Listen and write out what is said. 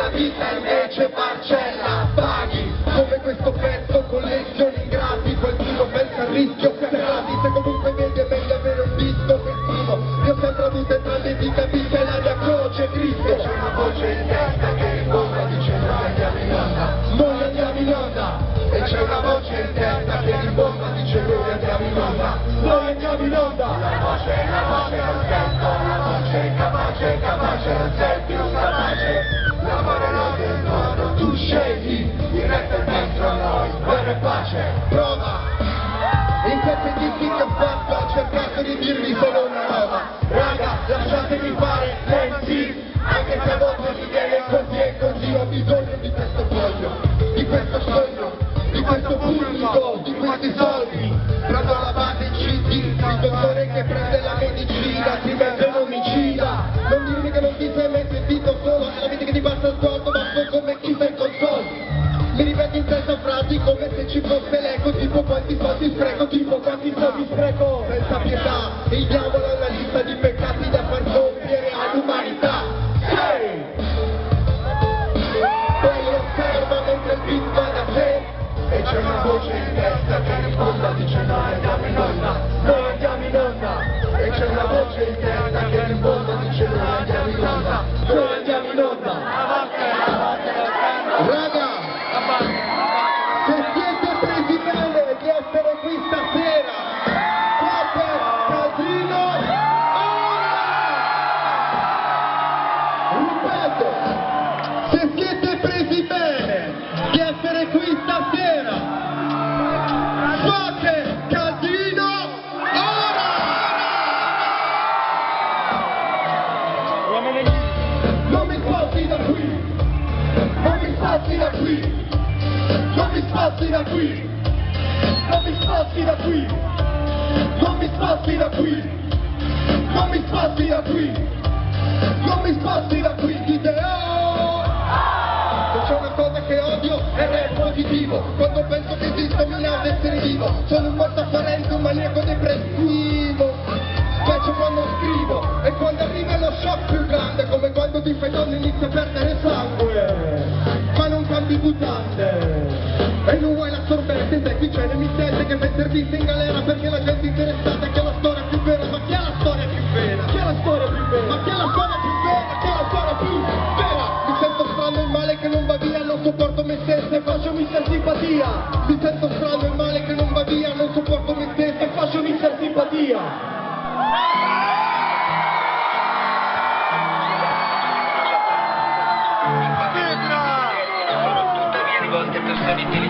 la vita invece parcella, paghi come questo pezzo con lezioni ingrati, qualcuno pensa al rischio, gratis e comunque meglio è meglio avere un disco festivo. Io ho sempre avuto entrambe di capire la mia croce Cristo. C'è una voce in testa che rimbomba dice noi andiamo in onda, noi andiamo in onda. E c'è una voce in testa che rimbomba dice noi andiamo in onda, noi andiamo in onda. La voce non sento, la voce è capace, capace non sei più capace. L'amore no del modo, tu scegli, il rap dentro noi, guerra e pace. Prova! In questi dischi che ho fatto ho cercato di dirvi solo una roba. Raga, lasciatemi fare lenti, anche se a volte mi viene così e così. Ho bisogno di questo foglio, di questo sogno, di questo pubblico, di questi soldi. Prendo la base in CD, il dottore che prende la medicina, ti mette un omicida. Non dirmi che non ti sei mai sentito solo, è la vita che ti passa sotto, ma so come chi sei console. Mi ripeto in testa frasi come se ci fosse l'eco, tipo quanti soldi spreco, tipo quanti soldi spreco. Senza pietà, il diavolo è una lista di peccati da far compiere all'umanità. Sì! Poi lo osserva mentre il beat va da sé, e c'è una voce in testa che risponda, dice noi andiamo in onda, noi andiamo in onda. E c'è una voce in testa che risponda, dice noi andiamo in onda, noi andiamo in onda. Raga! Se siete presi bene di essere qui stasera, fate casino ora! Ripeto, se siete presi bene di essere qui stasera, fate casino ora! Non mi sposti da qui! Non mi sposti da qui! Non mi sposti da qui! Non mi sposti da qui! Non mi sposti da qui! Non mi sposti da qui! Non mi sposti da qui! Dite oh! Se c'è una cosa che odio è il positivo. Quando penso che esisto mi nasce essere vivo. Sono un morto apparente, un maniaco depressivo. Specie quando scrivo e quando arriva lo shock più grande, come quando ti fai donne e inizi a perdere sangue. Ma non cambi mutande e non vuoi la sorbente, sai qui c'è l'emittente che fa interviste in galera perché la gente interessata è che la storia più vera. Ma chi ha la storia più vera? Chi ha la storia più vera? Ma chi ha la storia più vera? Chi ha la storia più vera? Mi sento strano e male che non va via, non sopporto me stesso e faccio mister simpatia. Mi sento strano e male che non va via, non sopporto me stesso e faccio mister simpatia. Sono tuttavia rivolte a persone intelligenti.